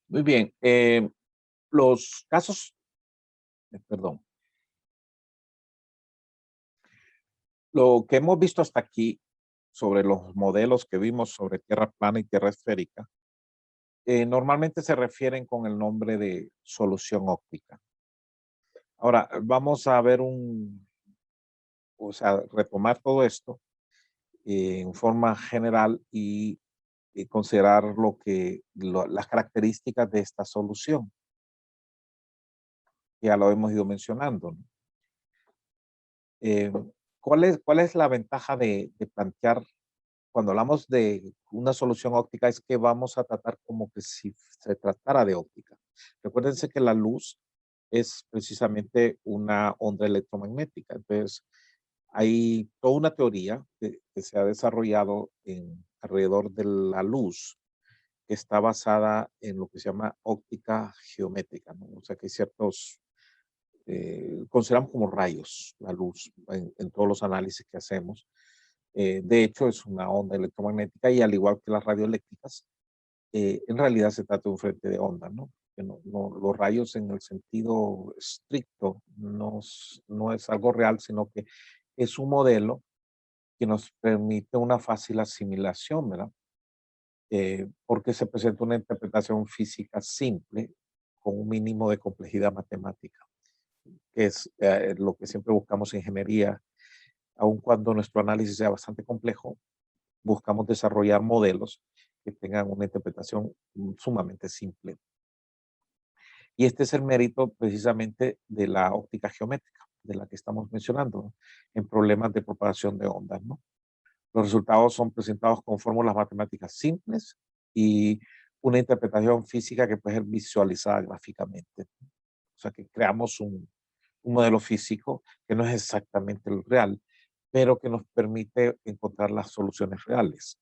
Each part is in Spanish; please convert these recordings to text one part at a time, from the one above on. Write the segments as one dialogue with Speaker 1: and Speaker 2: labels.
Speaker 1: Muy bien. Los casos, perdón, lo que hemos visto hasta aquí sobre los modelos que vimos sobre tierra plana y tierra esférica, normalmente se refieren con el nombre de solución óptica. Ahora, vamos a ver o sea, retomar todo esto en forma general y considerar las características de esta solución. Ya lo hemos ido mencionando, ¿no? Eh, ¿Cuál es la ventaja de plantear, cuando hablamos de una solución óptica, es que vamos a tratar como que si se tratara de óptica? Recuérdense que la luz es precisamente una onda electromagnética. Entonces, hay toda una teoría que se ha desarrollado alrededor de la luz, que está basada en lo que se llama óptica geométrica, ¿no? O sea, que hay ciertos, consideramos como rayos la luz en todos los análisis que hacemos. De hecho, es una onda electromagnética y, al igual que las radioeléctricas, en realidad se trata de un frente de onda, ¿no? Que los rayos en el sentido estricto no es algo real, sino que es un modelo que nos permite una fácil asimilación, ¿verdad? Porque se presenta una interpretación física simple con un mínimo de complejidad matemática, que es lo que siempre buscamos en ingeniería. Aun cuando nuestro análisis sea bastante complejo, buscamos desarrollar modelos que tengan una interpretación sumamente simple. Y este es el mérito precisamente de la óptica geométrica, de la que estamos mencionando, ¿no? En problemas de propagación de ondas, ¿no? Los resultados son presentados con fórmulas matemáticas simples y una interpretación física que puede ser visualizada gráficamente. O sea, que creamos un modelo físico que no es exactamente el real, pero que nos permite encontrar las soluciones reales.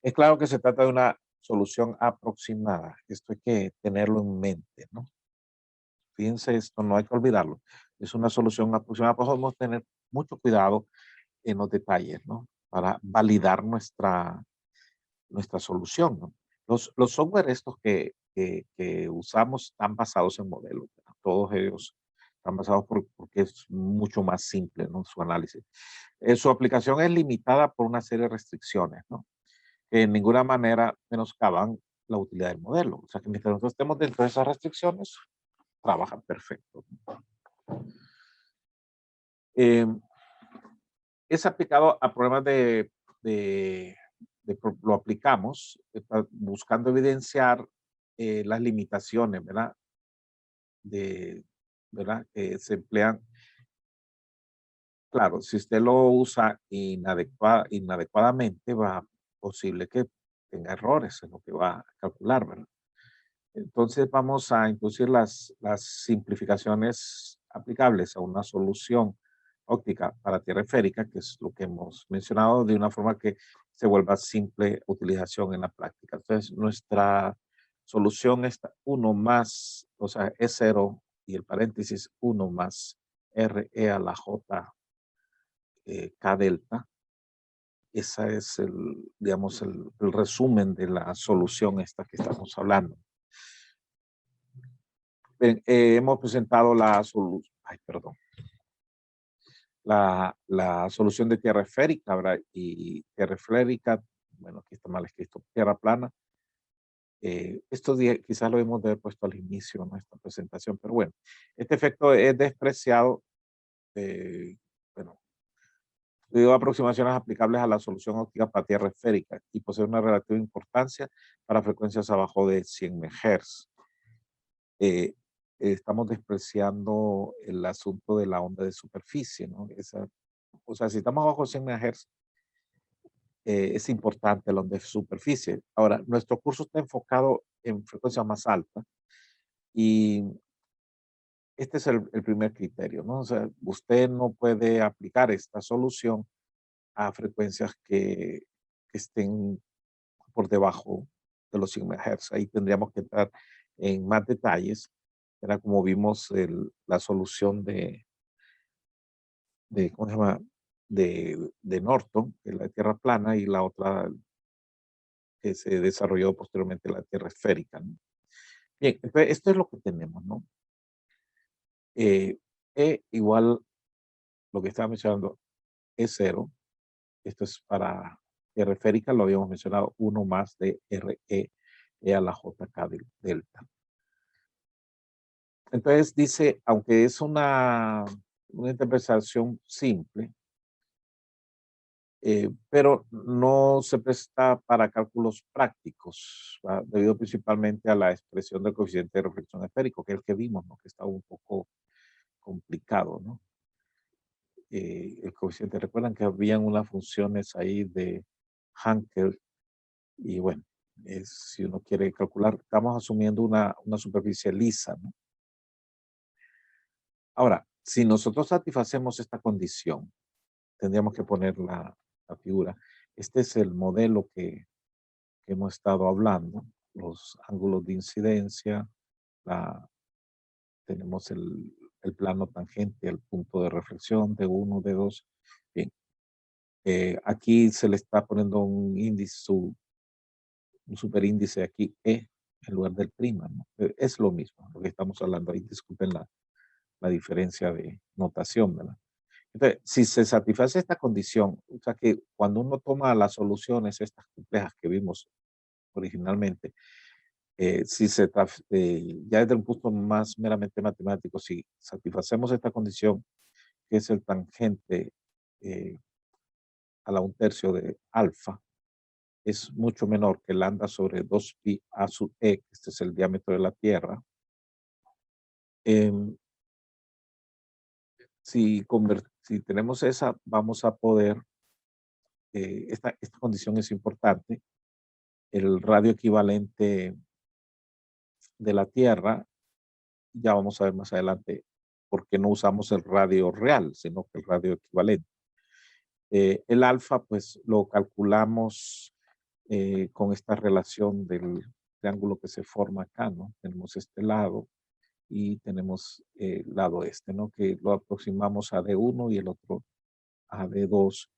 Speaker 1: Es claro que se trata de una solución aproximada. Esto hay que tenerlo en mente, ¿no? Fíjense esto, no hay que olvidarlo. Es una solución aproximada, pues podemos tener mucho cuidado en los detalles, ¿no? Para validar nuestra solución, ¿no? Los software estos que usamos están basados en modelos, ¿verdad? Todos ellos están basados porque es mucho más simple, ¿no? Su análisis. Su aplicación es limitada por una serie de restricciones, ¿no? Que en ninguna manera menoscaban la utilidad del modelo. O sea, que mientras nosotros estemos dentro de esas restricciones, trabajan perfecto. Eh, es aplicado a problemas de, lo aplicamos buscando evidenciar las limitaciones, ¿verdad? De, ¿verdad? Que se emplean. Claro, si usted lo usa inadecuadamente, va posible que tenga errores en lo que va a calcular, ¿verdad? Entonces vamos a introducir las simplificaciones aplicables a una solución óptica para tierra esférica, que es lo que hemos mencionado, de una forma que se vuelva simple utilización en la práctica. Entonces, nuestra solución es uno más, o sea, es cero y el paréntesis uno más RE a la J, K delta. Esa es digamos, el resumen de la solución esta que estamos hablando. Hemos presentado la solución de tierra esférica, ¿verdad? Y tierra esférica, bueno, aquí está mal escrito, tierra plana. Esto quizás lo hemos de haber puesto al inicio de nuestra presentación, pero bueno, este efecto es despreciado. eh, bueno, dio aproximaciones aplicables a la solución óptica para tierra esférica y posee una relativa importancia para frecuencias abajo de 100 MHz. eh, Estamos despreciando el asunto de la onda de superficie, ¿no? O sea, si estamos bajo 100 MHz, es importante la onda de superficie. Ahora, nuestro curso está enfocado en frecuencia más alta y este es el primer criterio, ¿no? O sea, usted no puede aplicar esta solución a frecuencias que estén por debajo de los 100 MHz. Ahí tendríamos que entrar en más detalles. Era como vimos la solución ¿cómo se llama? De Norton, que es la Tierra plana, y la otra que se desarrolló posteriormente, la Tierra esférica, ¿no? Bien, entonces esto es lo que tenemos, ¿no? E igual, lo que estaba mencionando, es cero. Esto es para R esférica, lo habíamos mencionado, uno más de RE, E a la JK delta. Entonces dice, aunque es una interpretación simple, pero no se presta para cálculos prácticos, ¿va? Debido principalmente a la expresión del coeficiente de reflexión esférico, que es el que vimos, ¿no? Que está un poco complicado, ¿no? El coeficiente, recuerdan que habían unas funciones ahí de Hankel y bueno, si uno quiere calcular, estamos asumiendo una superficie lisa, ¿no? Ahora, si nosotros satisfacemos esta condición, tendríamos que poner la figura. Este es el modelo que hemos estado hablando, los ángulos de incidencia, tenemos el plano tangente, el punto de reflexión de uno, de dos. Bien, aquí se le está poniendo un índice, un superíndice aquí E en lugar del prima, ¿no? Es lo mismo, lo que estamos hablando ahí, disculpen la diferencia de notación, ¿verdad? Entonces, si se satisface esta condición, o sea que cuando uno toma las soluciones estas complejas que vimos originalmente, si ya desde un punto más meramente matemático, si satisfacemos esta condición, que es el tangente eh, a la 1/3 de alfa, es mucho menor que lambda sobre 2pi a sub e, que este es el diámetro de la Tierra. Em, si tenemos esa, vamos a poder, esta condición es importante, el radio equivalente de la Tierra, ya vamos a ver más adelante por qué no usamos el radio real, sino que el radio equivalente. El alfa, pues lo calculamos con esta relación del triángulo que se forma acá, ¿no? Tenemos este lado y tenemos el lado este, ¿no? Que lo aproximamos a D1 y el otro a D2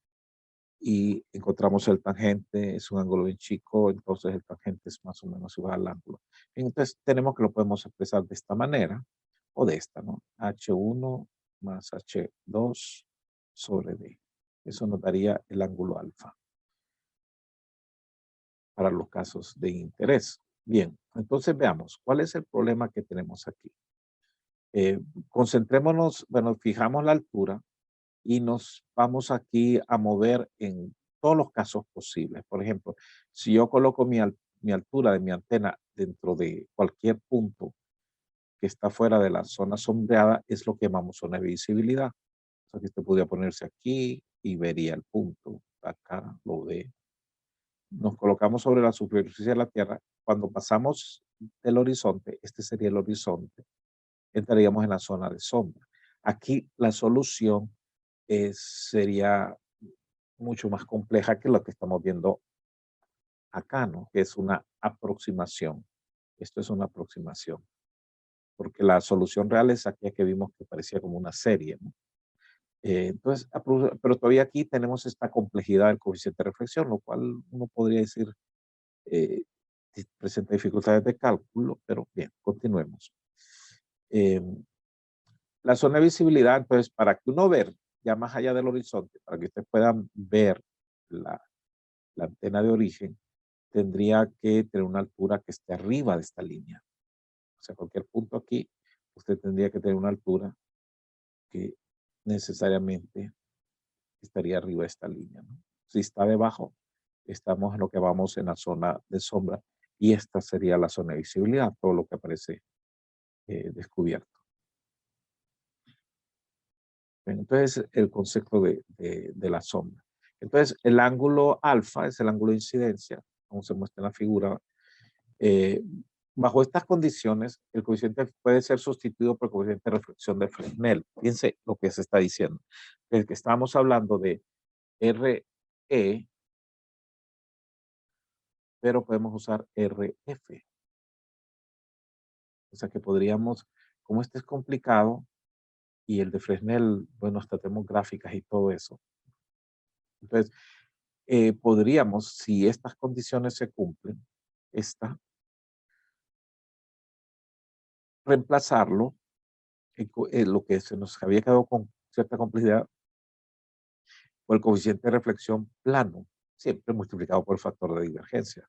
Speaker 1: y encontramos el tangente, es un ángulo bien chico, entonces el tangente es más o menos igual al ángulo. Entonces tenemos que lo podemos expresar de esta manera o de esta, ¿no? H1 más H2 sobre D. Eso nos daría el ángulo alfa para los casos de interés. Bien, entonces veamos, ¿cuál es el problema que tenemos aquí? Concentrémonos, bueno, fijamos la altura y nos vamos aquí a mover en todos los casos posibles. Por ejemplo, si yo coloco mi altura de mi antena dentro de cualquier punto que está fuera de la zona sombreada, es lo que llamamos zona de visibilidad. O sea, que usted podría ponerse aquí y vería el punto. Acá lo ve. Nos colocamos sobre la superficie de la Tierra. Cuando pasamos el horizonte, este sería el horizonte, entraríamos en la zona de sombra. Aquí la solución sería mucho más compleja que lo que estamos viendo acá, ¿no? Que es una aproximación. Esto es una aproximación, porque la solución real es aquella que vimos que parecía como una serie, ¿no? Entonces, pero todavía aquí tenemos esta complejidad del coeficiente de reflexión, lo cual uno podría decir eh, presenta dificultades de cálculo, pero bien, continuemos. Eh, la zona de visibilidad, entonces, para que uno vea ya más allá del horizonte, para que ustedes puedan ver la, la antena de origen, tendría que tener una altura que esté arriba de esta línea. O sea, cualquier punto aquí, usted tendría que tener una altura que necesariamente estaría arriba de esta línea, ¿no? Si está debajo, estamos en lo que vamos en la zona de sombra y esta sería la zona de visibilidad, todo lo que aparece descubierto. Bien, entonces, el concepto de la sombra. Entonces, el ángulo alfa es el ángulo de incidencia, como se muestra en la figura. Eh, Bajo estas condiciones, el coeficiente puede ser sustituido por el coeficiente de reflexión de Fresnel. Fíjense lo que se está diciendo. Es que estamos hablando de RE, pero podemos usar RF. O sea que podríamos, como este es complicado y el de Fresnel, bueno, hasta tenemos gráficas y todo eso. Entonces, podríamos, si estas condiciones se cumplen, esta reemplazarlo, lo que se nos había quedado con cierta complejidad, por el coeficiente de reflexión plano, siempre multiplicado por el factor de divergencia.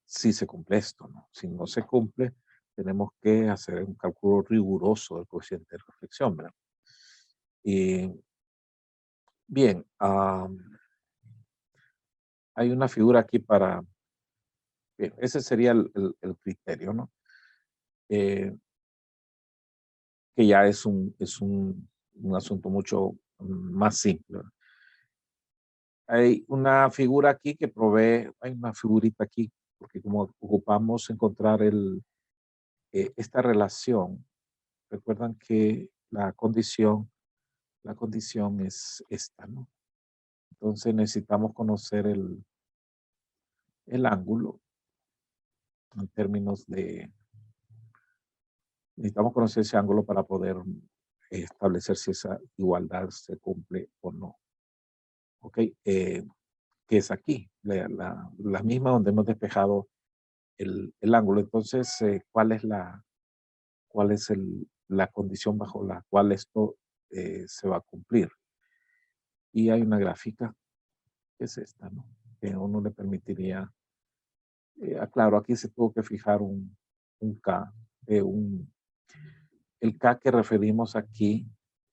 Speaker 1: Si se cumple esto, ¿no? Si no se cumple, tenemos que hacer un cálculo riguroso del coeficiente de reflexión, ¿verdad? Y bien, hay una figura aquí para, bien, ese sería el criterio, ¿no? Que ya es un asunto mucho más simple. Hay una figura aquí que provee, hay una figurita aquí, porque como ocupamos encontrar esta relación, recuerdan que la condición es esta, ¿no? Entonces necesitamos conocer el ángulo en términos de, necesitamos conocer ese ángulo para poder establecer si esa igualdad se cumple o no. ¿Ok? Que es aquí, la misma donde hemos despejado el ángulo. Entonces, ¿cuál es la condición bajo la cual esto se va a cumplir? Y hay una gráfica, que es esta, ¿no? Que a uno le permitiría, claro, aquí se tuvo que fijar un K, el K que referimos aquí,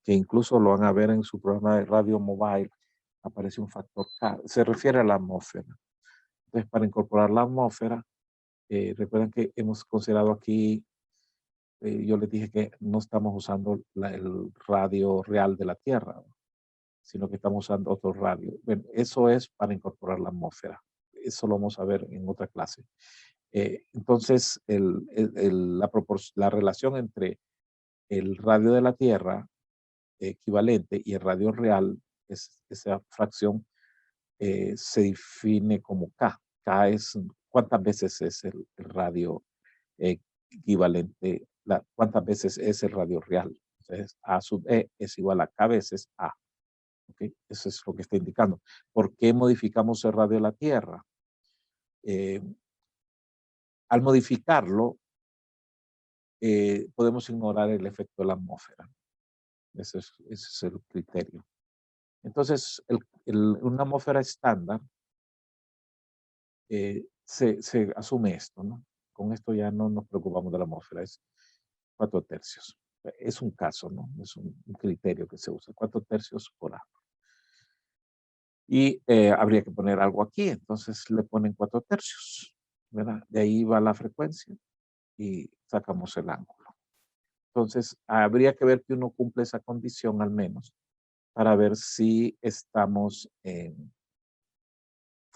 Speaker 1: que incluso lo van a ver en su programa de radio mobile, aparece un factor K, se refiere a la atmósfera. Entonces, para incorporar la atmósfera, recuerden que hemos considerado aquí, yo les dije que no estamos usando el radio real de la Tierra, sino que estamos usando otro radio. Bueno, eso es para incorporar la atmósfera. Eso lo vamos a ver en otra clase. Entonces, la relación entre el radio de la Tierra equivalente y el radio real, esa fracción se define como K. K es cuántas veces es el radio equivalente, cuántas veces es el radio real. Entonces, A sub E es igual a K veces A. ¿Okay? Eso es lo que está indicando. ¿Por qué modificamos el radio de la Tierra? Al modificarlo, podemos ignorar el efecto de la atmósfera. Ese es el criterio. Entonces, una atmósfera estándar se asume esto, ¿no? Con esto ya no nos preocupamos de la atmósfera, es 4/3. Es un caso, ¿no? Es un criterio que se usa, 4/3 por A. Y habría que poner algo aquí, entonces le ponen 4/3, ¿verdad? De ahí va la frecuencia y sacamos el ángulo. Entonces, habría que ver que uno cumple esa condición al menos para ver si estamos en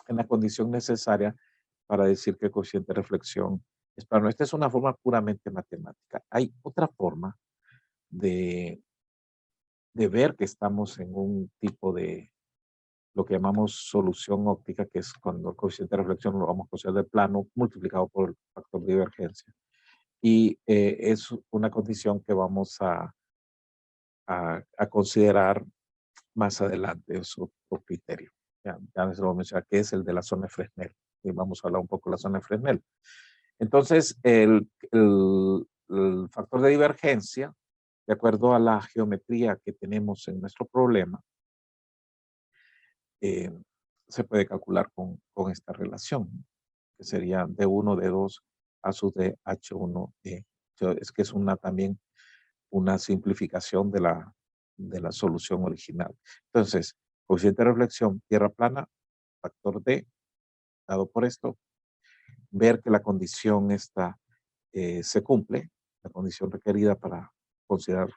Speaker 1: la condición necesaria para decir que el coeficiente de reflexión es plano. Esta es una forma puramente matemática. Hay otra forma de, de ver que estamos en un tipo de lo que llamamos solución óptica, que es cuando el coeficiente de reflexión lo vamos a considerar de plano multiplicado por el factor de divergencia. Y es una condición que vamos a considerar más adelante, es otro criterio. Ya se lo voy a mencionar, que es el de la zona de Fresnel. Y vamos a hablar un poco de la zona de Fresnel. Entonces, el factor de divergencia, de acuerdo a la geometría que tenemos en nuestro problema, eh, se puede calcular con esta relación, que sería D1, D2 a sub de H1E. Es que es también una simplificación de la solución original. Entonces, coeficiente de reflexión, tierra plana, factor D, dado por esto, ver que la condición se cumple, la condición requerida para considerar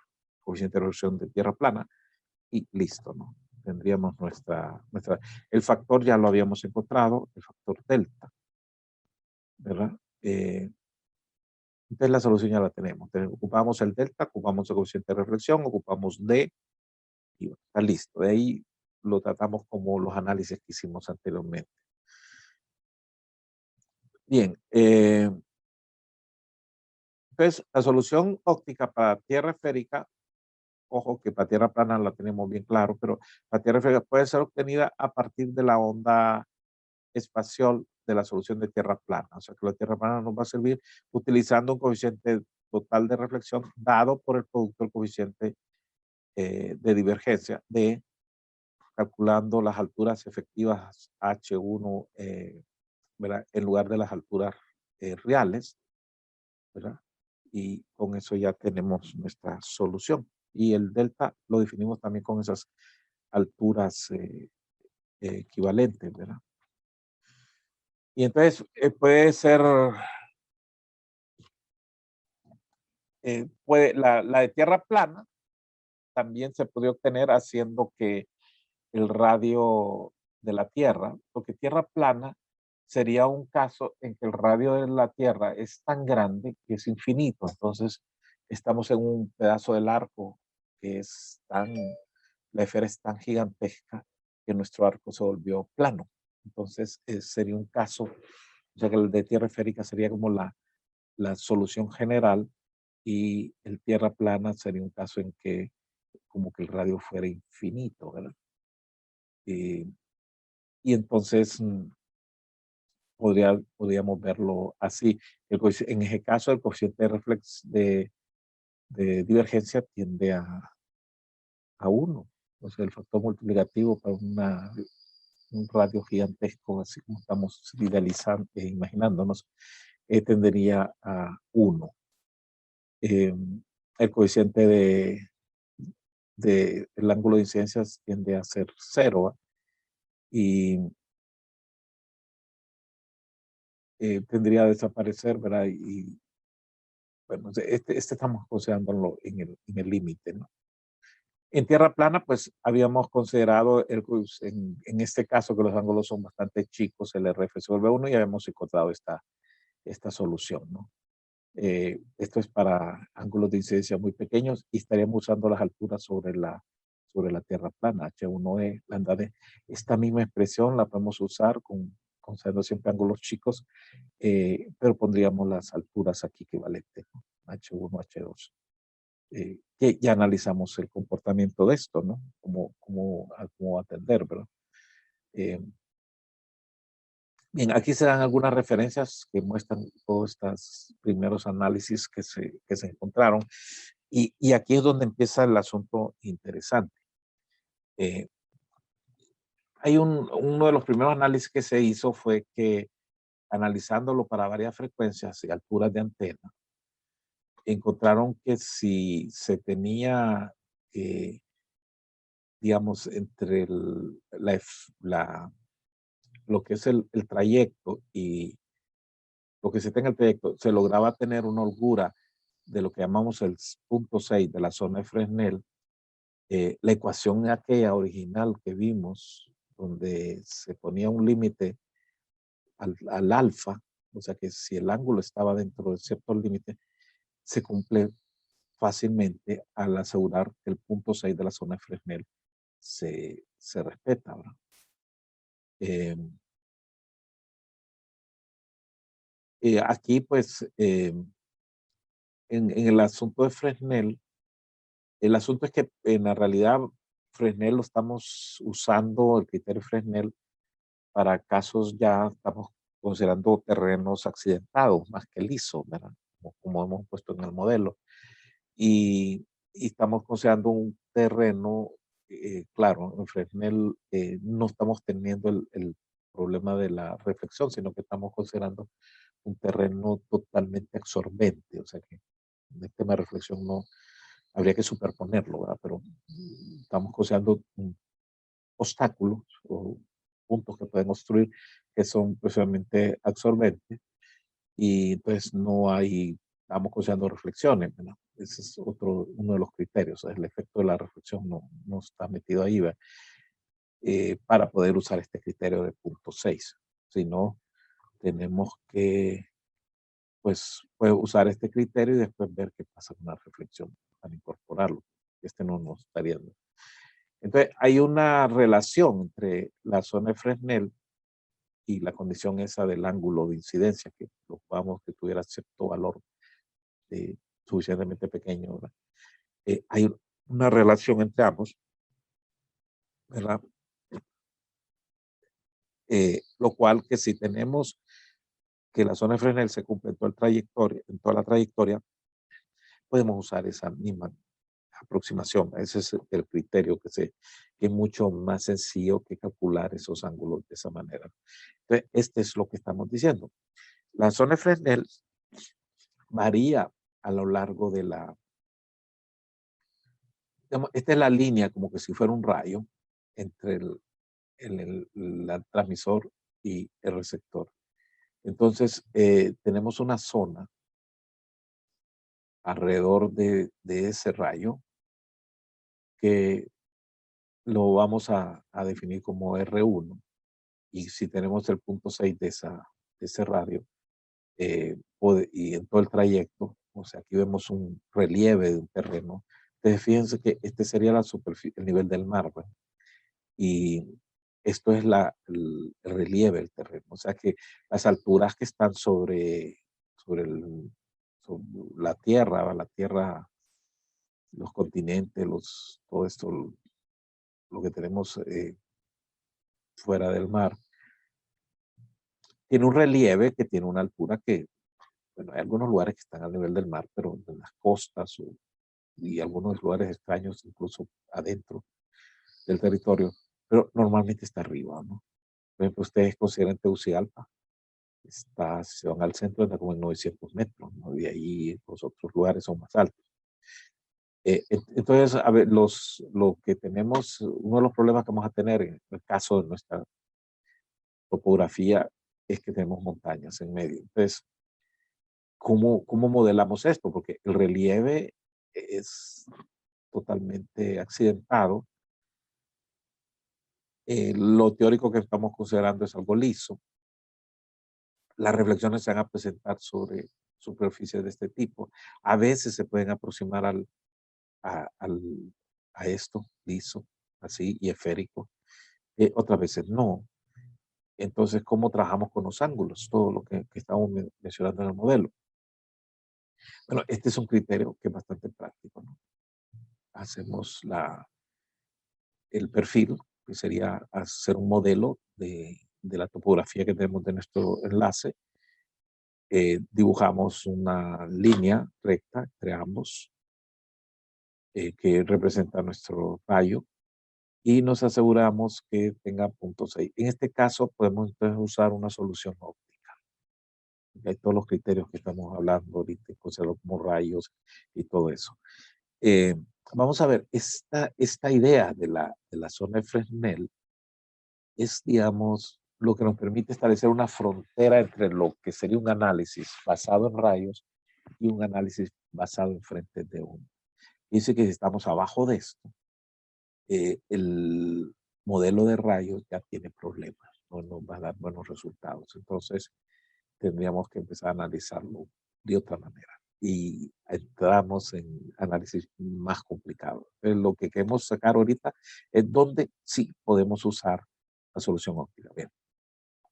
Speaker 1: coeficiente de reflexión de tierra plana, y listo, ¿no? Tendríamos el factor ya lo habíamos encontrado, el factor delta, ¿verdad? Entonces la solución ya la tenemos. Ocupamos el delta, ocupamos el coeficiente de reflexión, ocupamos D, y está listo. De ahí lo tratamos como los análisis que hicimos anteriormente. Bien, entonces la solución óptica para tierra esférica, ojo que para tierra plana la tenemos bien claro, pero para tierra esférica puede ser obtenida a partir de la onda espacial de la solución de tierra plana. O sea que la tierra plana nos va a servir utilizando un coeficiente total de reflexión dado por el producto del coeficiente de divergencia de calculando las alturas efectivas H1, ¿verdad? En lugar de las alturas reales, ¿verdad? Y con eso ya tenemos nuestra solución. Y el delta lo definimos también con esas alturas equivalentes, ¿verdad? Y entonces puede ser, la de tierra plana también se puede obtener haciendo que el radio de la Tierra, porque tierra plana sería un caso en que el radio de la Tierra es tan grande que es infinito. Entonces, estamos en un pedazo del arco que es tan, la esfera es tan gigantesca que nuestro arco se volvió plano. Entonces, sería un caso, o sea que el de tierra esférica sería como la solución general y el tierra plana sería un caso en que como que el radio fuera infinito, ¿verdad? Y entonces podríamos verlo así. En ese caso, el coeficiente de, de divergencia tiende a 1. O sea, el factor multiplicativo para un radio gigantesco, así como estamos idealizando, imaginándonos, tendería a 1. El coeficiente el ángulo de incidencia tiende a ser 0. Y tendría a desaparecer, ¿verdad? Y bueno, este estamos considerándolo en el límite, ¿no? En tierra plana, pues habíamos considerado en este caso que los ángulos son bastante chicos, el RF sobre 1 y habíamos encontrado esta solución, ¿no? Esto es para ángulos de incidencia muy pequeños y estaríamos usando las alturas sobre la tierra plana, H1E, lambda D. Esta misma expresión la podemos usar considerando siempre ángulos chicos, pero pondríamos las alturas aquí equivalentes, ¿no? H1, H2. Que ya analizamos el comportamiento de esto, ¿no? Cómo atender, ¿verdad? Eh, bien, aquí se dan algunas referencias que muestran todos estos primeros análisis que se encontraron. Y aquí es donde empieza el asunto interesante. Eh, uno de los primeros análisis que se hizo fue que analizándolo para varias frecuencias y alturas de antena, encontraron que si se tenía, digamos, entre lo que es el trayecto y lo que se tenga el trayecto, se lograba tener una holgura de lo que llamamos el punto 6 de la zona de Fresnel, la ecuación aquella original que vimos, donde se ponía un límite al alfa, o sea que si el ángulo estaba dentro de cierto límite, se cumple fácilmente al asegurar que el punto 6 de la zona de Fresnel se respeta, ¿verdad? Aquí, pues, en el asunto de Fresnel, el asunto es que en la realidad Fresnel lo estamos usando, el criterio Fresnel, para casos ya estamos considerando terrenos accidentados más que lisos, ¿verdad? Como hemos puesto en el modelo. Y estamos considerando un terreno, claro, en Fresnel no estamos teniendo el problema de la reflexión, sino que estamos considerando un terreno totalmente absorbente, o sea que en el tema de reflexión no habría que superponerlo, ¿verdad? Pero estamos considerando obstáculos o puntos que pueden obstruir que son precisamente absorbentes y entonces no hay, estamos considerando reflexiones, ¿verdad? Ese es uno de los criterios, el efecto de la reflexión no está metido ahí, ¿verdad? Para poder usar este criterio de punto 6. Si no, tenemos que pues usar este criterio y después ver qué pasa con la reflexión para incorporarlo. Este no nos estaría dando. Entonces, hay una relación entre la zona de Fresnel y la condición esa del ángulo de incidencia, que vamos que tuviera cierto valor suficientemente pequeño, ¿verdad? Hay una relación entre ambos, ¿verdad? Lo cual que si tenemos que la zona de Fresnel se cumple en toda la trayectoria, podemos usar esa misma aproximación. Ese es el criterio que es mucho más sencillo que calcular esos ángulos de esa manera. Entonces, este es lo que estamos diciendo. La zona de Fresnel varía a lo largo de esta es la línea como que si fuera un rayo entre el transmisor y el receptor. Entonces, tenemos una zona alrededor de ese rayo que lo vamos a definir como R1. Y si tenemos el punto 6 de ese radio, y en todo el trayecto, o sea, aquí vemos un relieve de un terreno. Entonces, fíjense que este sería el nivel del mar, ¿verdad? Y esto es el relieve del terreno. O sea que las alturas que están sobre, sobre la tierra, los continentes, todo esto, lo que tenemos fuera del mar, tiene un relieve que tiene una altura que, bueno, hay algunos lugares que están al nivel del mar, pero en las costas y algunos lugares extraños, incluso adentro del territorio, pero normalmente está arriba, ¿no? Por ejemplo, ustedes consideran Tegucigalpa, si se van al centro, está como en 900 metros, ¿no? De ahí los otros lugares son más altos. Entonces, a ver, lo que tenemos, uno de los problemas que vamos a tener en el caso de nuestra topografía es que tenemos montañas en medio. Entonces, ¿cómo modelamos esto? Porque el relieve es totalmente accidentado. Lo teórico que estamos considerando es algo liso. Las reflexiones se van a presentar sobre superficies de este tipo. A veces se pueden aproximar a, al- a esto liso, así, y esférico. Otras veces no. Entonces, ¿cómo trabajamos con los ángulos? Todo lo que estamos mencionando en el modelo. Bueno, este es un criterio que es bastante práctico, ¿no? Hacemos el perfil, que sería hacer un modelo de la topografía que tenemos de nuestro enlace. Dibujamos una línea recta entre ambos que representa nuestro rayo y nos aseguramos que tenga puntos ahí. En este caso podemos entonces usar una solución óptica. Hay todos los criterios que estamos hablando ahorita, considerarlo como rayos y todo eso. Eh, Vamos a ver, esta idea de la zona de Fresnel es, digamos, lo que nos permite establecer una frontera entre lo que sería un análisis basado en rayos y un análisis basado en frentes de onda. Dice que si estamos abajo de esto, el modelo de rayos ya tiene problemas, no nos va a dar buenos resultados. Entonces, tendríamos que empezar a analizarlo de otra manera. Y entramos en análisis más complicados. Lo que queremos sacar ahorita es dónde sí podemos usar la solución óptica. Bien,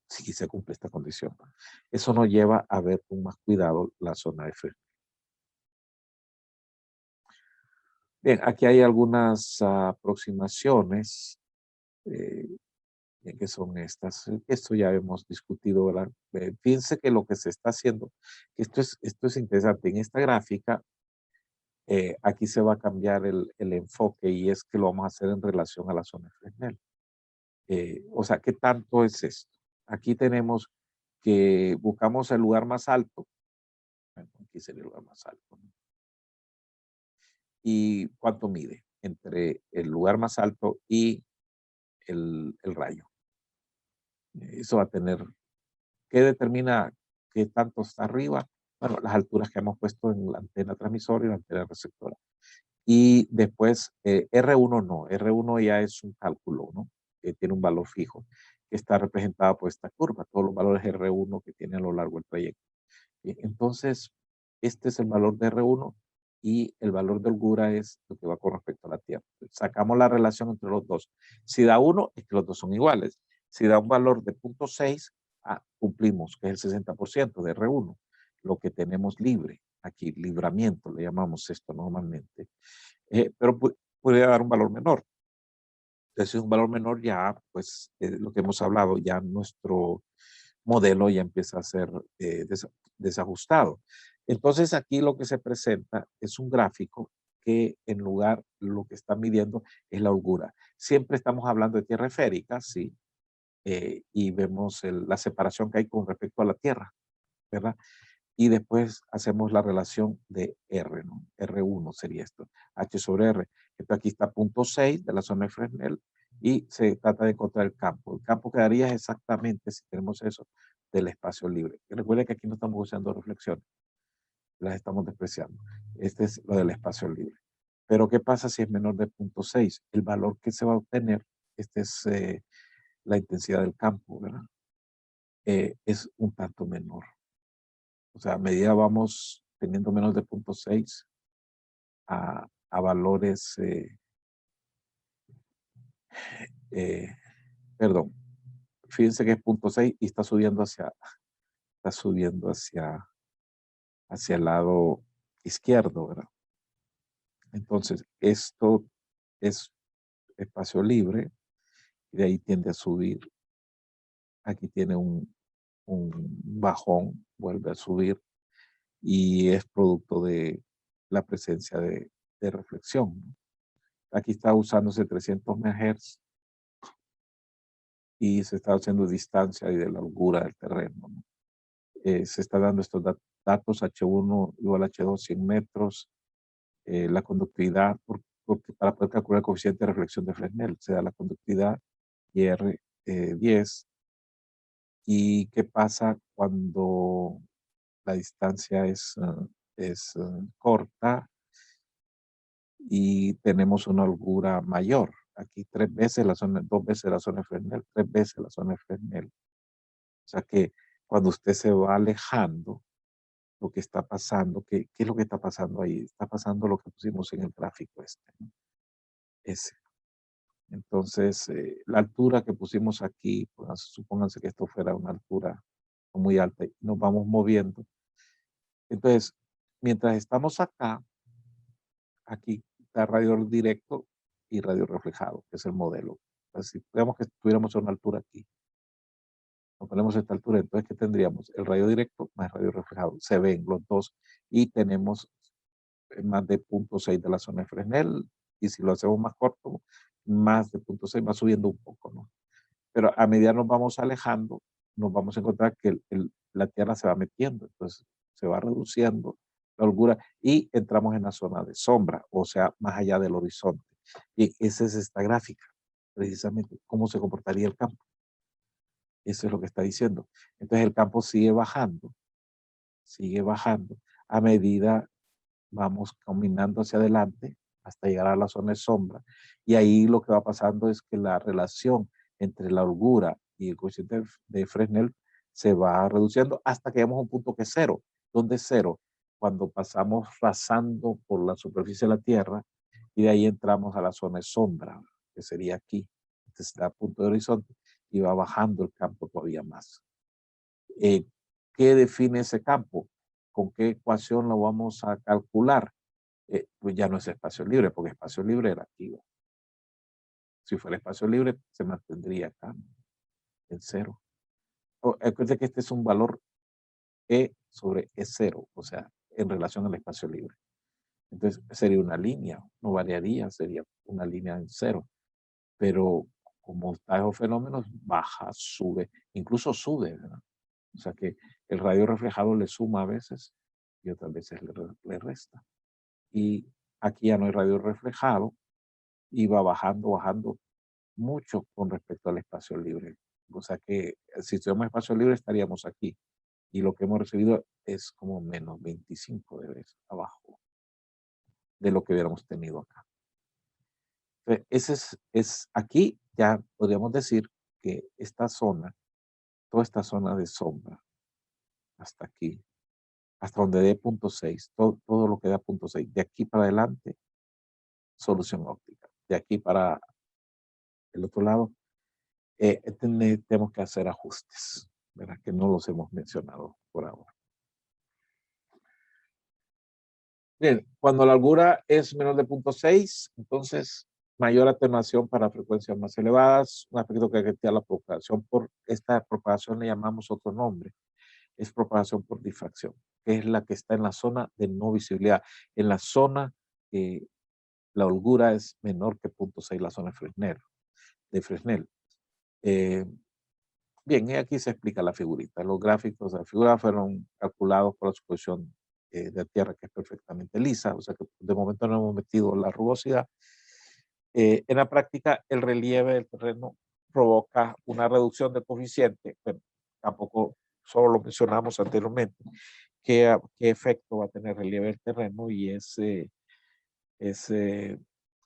Speaker 1: si se cumple esta condición. Eso nos lleva a ver con más cuidado la zona de Fresnel. Bien, aquí hay algunas aproximaciones eh, que son estas. Esto ya hemos discutido, ¿verdad? Fíjense que lo que se está haciendo, que esto es interesante. En esta gráfica, aquí se va a cambiar el enfoque y es que lo vamos a hacer en relación a la zona de Fresnel. O sea, ¿qué tanto es esto? Aquí tenemos que buscamos el lugar más alto. Bueno, aquí sería el lugar más alto, ¿no? ¿Y cuánto mide entre el lugar más alto y el rayo? Eso va a tener, ¿qué determina qué tanto está arriba? Bueno, las alturas que hemos puesto en la antena transmisora y la antena receptora. Y después, R1 no, R1 ya es un cálculo, ¿no? Que tiene un valor fijo, que está representado por esta curva, todos los valores R1 que tiene a lo largo del trayecto. Entonces, este es el valor de R1 y el valor de holgura es lo que va con respecto a la Tierra. Sacamos la relación entre los dos. Si da 1, es que los dos son iguales. Si da un valor de 0.6, cumplimos, que es el 60% de R1, lo que tenemos libre. Aquí, libramiento, le llamamos esto normalmente. Pero puede dar un valor menor. Entonces, es un valor menor ya, pues, lo que hemos hablado, ya nuestro modelo ya empieza a ser desajustado. Entonces, aquí lo que se presenta es un gráfico que en lugar, lo que está midiendo es la holgura. Siempre estamos hablando de tierra esférica, sí, y vemos la separación que hay con respecto a la tierra, ¿verdad? Y después hacemos la relación de R, ¿no? R1 sería esto, H sobre R. Esto aquí está punto 6 de la zona de Fresnel y se trata de encontrar el campo. El campo quedaría exactamente, si tenemos eso, del espacio libre. Y recuerden que aquí no estamos usando reflexiones, las estamos despreciando. Este es lo del espacio libre. Pero ¿qué pasa si es menor de punto 6? El valor que se va a obtener, este es la intensidad del campo, ¿verdad? Es un tanto menor. O sea, a medida vamos teniendo menos de punto 6 a valores, eh, perdón, fíjense que es punto 6 y está subiendo hacia el lado izquierdo, ¿verdad? Entonces, esto es espacio libre y de ahí tiende a subir. Aquí tiene un bajón, vuelve a subir y es producto de la presencia de reflexión, ¿no? Aquí está usándose 300 MHz y se está haciendo distancia y de la holgura del terreno, ¿no? Se está dando estos datos H1 igual a H2, 100 metros, la conductividad, porque para poder calcular el coeficiente de reflexión de Fresnel, se da la conductividad IR 10. ¿Y qué pasa cuando la distancia es corta y tenemos una holgura mayor? Aquí 3 veces la zona, 2 veces la zona de Fresnel, 3 veces la zona de Fresnel. O sea que cuando usted se va alejando, lo que está pasando, ¿qué es lo que está pasando ahí? Está pasando lo que pusimos en el gráfico este, ¿no? Ese. Entonces, la altura que pusimos aquí, pues, supónganse que esto fuera una altura muy alta y nos vamos moviendo. Entonces, mientras estamos acá, aquí está radio directo y radio reflejado, que es el modelo. Entonces, si digamos que estuviéramos a una altura aquí, nos ponemos a esta altura, entonces, ¿qué tendríamos? El radio directo más radio reflejado. Se ven los dos y tenemos más de 0.6 de la zona de Fresnel, y si lo hacemos más corto, más de 0.6 va subiendo un poco, ¿no? Pero a medida nos vamos alejando, nos vamos a encontrar que la Tierra se va metiendo, entonces se va reduciendo la holgura y entramos en la zona de sombra, o sea, más allá del horizonte. Y esa es esta gráfica, precisamente, cómo se comportaría el campo. Eso es lo que está diciendo. Entonces el campo sigue bajando a medida vamos caminando hacia adelante hasta llegar a la zona de sombra. Y ahí lo que va pasando es que la relación entre la holgura y el coeficiente de Fresnel se va reduciendo hasta que llegamos a un punto que es cero. ¿Dónde es cero? Cuando pasamos rasando por la superficie de la Tierra y de ahí entramos a la zona de sombra, que sería aquí. Este está a punto de horizonte y va bajando el campo todavía más. ¿Qué define ese campo? ¿Con qué ecuación lo vamos a calcular? Pues ya no es espacio libre, porque espacio libre era activo. Si fuera espacio libre, se mantendría acá en cero. Acuérdense que este es un valor E sobre E0, o sea, en relación al espacio libre. Entonces, sería una línea, no variaría, sería una línea en cero. Pero como está esos fenómenos, baja, sube, incluso sube, ¿verdad? O sea que el radio reflejado le suma a veces y otras veces le resta. Y aquí ya no hay radio reflejado y va bajando, bajando mucho con respecto al espacio libre. O sea que si tuviéramos espacio libre estaríamos aquí. Y lo que hemos recibido es como menos 25 de veces abajo de lo que hubiéramos tenido acá. Entonces, ese es aquí ya podríamos decir que esta zona, toda esta zona de sombra, hasta aquí, hasta donde dé punto 6, todo lo que da punto 6, de aquí para adelante, solución óptica. De aquí para el otro lado, tenemos que hacer ajustes, ¿verdad? Que no los hemos mencionado por ahora. Bien, cuando la holgura es menor de 0.6, entonces mayor atenuación para frecuencias más elevadas, un aspecto que requiere la propagación por, esta propagación le llamamos otro nombre, es propagación por difracción, que es la que está en la zona de no visibilidad, en la zona que la holgura es menor que 0.6, la zona de Fresnel. Eh, Bien, y aquí se explica la figurita. Los gráficos de la figura fueron calculados por la suposición de tierra, que es perfectamente lisa, o sea que de momento no hemos metido la rugosidad. En la práctica, el relieve del terreno provoca una reducción del coeficiente, pero tampoco solo lo mencionamos anteriormente, qué efecto va a tener el relieve del terreno y es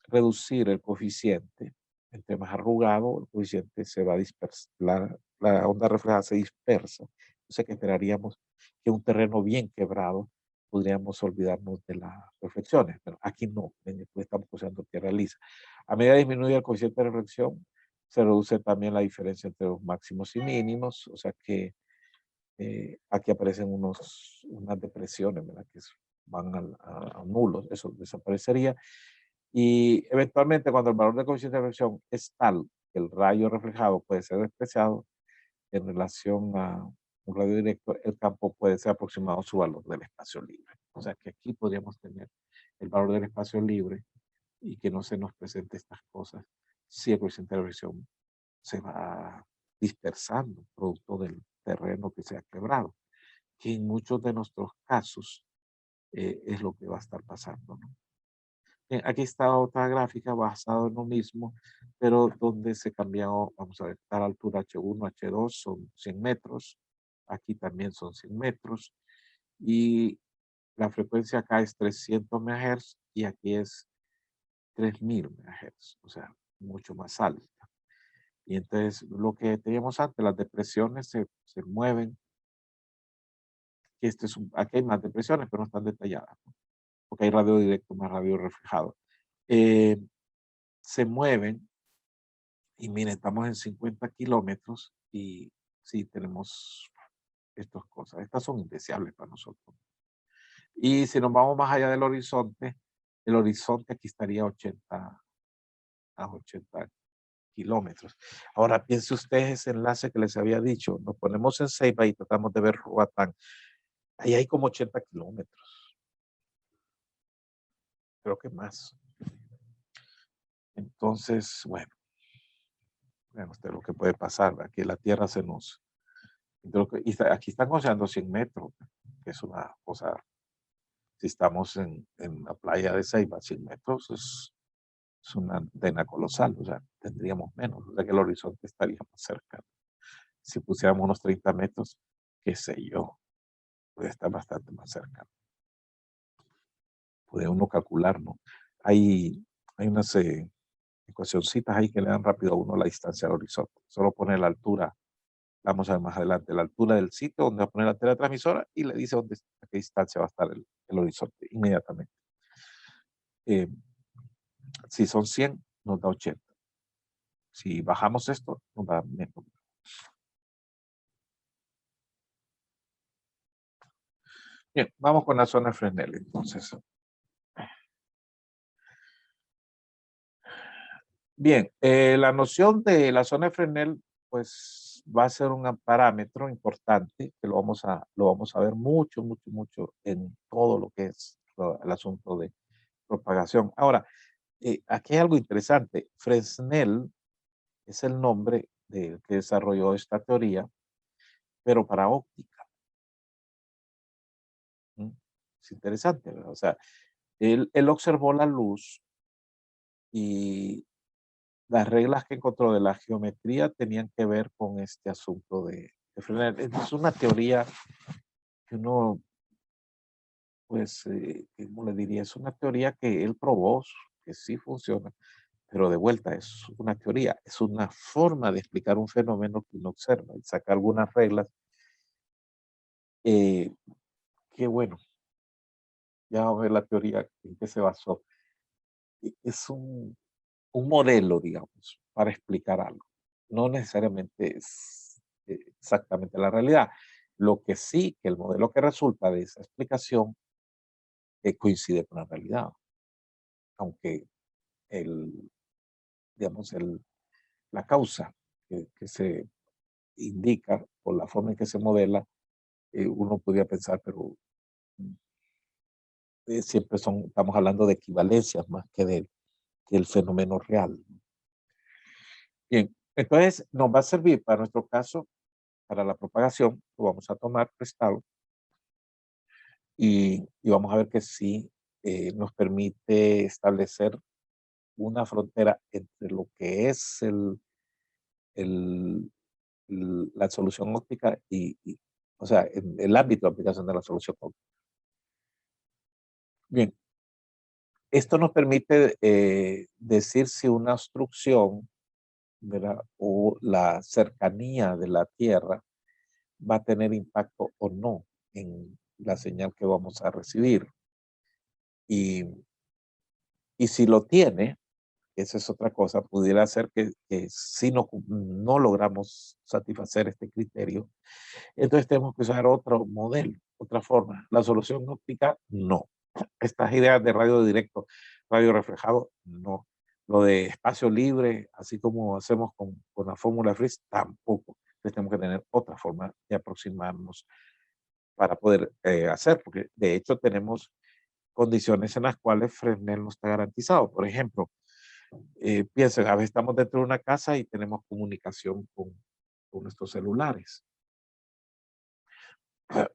Speaker 1: reducir el coeficiente. Entre más arrugado, el coeficiente se va a dispersar, la onda reflejada se dispersa. Entonces, que esperaríamos que un terreno bien quebrado podríamos olvidarnos de las reflexiones, pero aquí no, estamos usando tierra lisa. A medida que disminuye el coeficiente de reflexión, se reduce también la diferencia entre los máximos y mínimos, o sea que aquí aparecen unas depresiones, ¿verdad? Que van a nulos, eso desaparecería. Y eventualmente cuando el valor de coeficiente de reflexión es tal que el rayo reflejado puede ser despreciado en relación a un radio directo, el campo puede ser aproximado a su valor del espacio libre. O sea que aquí podríamos tener el valor del espacio libre y que no se nos presente estas cosas si el coeficiente de reflexión se va dispersando producto del terreno que se ha quebrado, que en muchos de nuestros casos es lo que va a estar pasando, ¿no? Aquí está otra gráfica basada en lo mismo, pero donde se cambió, vamos a ver, tal altura H1, H2 son 100 metros, aquí también son 100 metros, y la frecuencia acá es 300 MHz y aquí es 3000 MHz, o sea, mucho más alta. Y entonces lo que teníamos antes, las depresiones se mueven, que aquí hay más depresiones, pero no están detalladas, ¿no? Porque hay radio directo más radio reflejado. Eh, Se mueven y miren, estamos en 50 kilómetros y sí tenemos estas cosas. Estas son indeseables para nosotros. Y si nos vamos más allá del horizonte, el horizonte aquí estaría a 80 kilómetros. Ahora piense usted ese enlace que les había dicho. Nos ponemos en Ceiba y tratamos de ver Roatán. Ahí hay como 80 kilómetros. Creo que más. Entonces, bueno, vean usted lo que puede pasar. Aquí la Tierra se nos... aquí están considerando 100 metros, que es una cosa. Si estamos en la playa de Ceiba, 100 metros es una antena colosal, o sea, tendríamos menos, o sea que el horizonte estaría más cerca. Si pusiéramos unos 30 metros, qué sé yo, puede estar bastante más cerca. Puede uno calcular, ¿no? Hay unas ecuacioncitas ahí que le dan rápido a uno la distancia al horizonte. Solo pone la altura, vamos a ver más adelante, la altura del sitio donde va a poner la teletransmisora y le dice a qué distancia va a estar el horizonte inmediatamente. Si son 100, nos da 80. Si bajamos esto, nos da menos. Bien, vamos con la zona de Fresnel, entonces. Bien, la noción de la zona de Fresnel, pues va a ser un parámetro importante que lo vamos a ver mucho, mucho, mucho en todo lo que es el asunto de propagación. Ahora, aquí hay algo interesante. Fresnel es el nombre del que desarrolló esta teoría, pero para óptica. ¿Mm? Es interesante, ¿verdad? O sea, él observó la luz y las reglas que encontró de la geometría tenían que ver con este asunto de Fresnel. Es una teoría que uno, pues, ¿cómo le diría? Es una teoría que él probó, que sí funciona, pero de vuelta es una teoría, es una forma de explicar un fenómeno que uno observa y saca algunas reglas eh, que, bueno, ya vamos a ver la teoría en qué se basó. Es un modelo, digamos, para explicar algo. No necesariamente es exactamente la realidad. Lo que sí, que el modelo que resulta de esa explicación coincide con la realidad, aunque el, digamos, la causa que se indica por la forma en que se modela, uno podría pensar, pero siempre estamos hablando de equivalencias más que el fenómeno real. Bien, entonces nos va a servir para nuestro caso, para la propagación, lo vamos a tomar prestado y vamos a ver que sí nos permite establecer una frontera entre lo que es el- la solución óptica o sea, en el ámbito de aplicación de la solución óptica. Bien, esto nos permite decir si una obstrucción, ¿verdad? O la cercanía de la Tierra va a tener impacto o no en la señal que vamos a recibir. Y, y si lo tiene, esa es otra cosa, pudiera ser que si no logramos satisfacer este criterio, entonces tenemos que usar otro modelo, otra forma. La solución óptica, no. Estas ideas de radio directo, radio reflejado, no. Lo de espacio libre, así como hacemos con la fórmula Friis, tampoco. Entonces tenemos que tener otra forma de aproximarnos para poder hacer, porque de hecho tenemos condiciones en las cuales Fresnel no está garantizado. Por ejemplo, piensen, a veces estamos dentro de una casa y tenemos comunicación con nuestros celulares.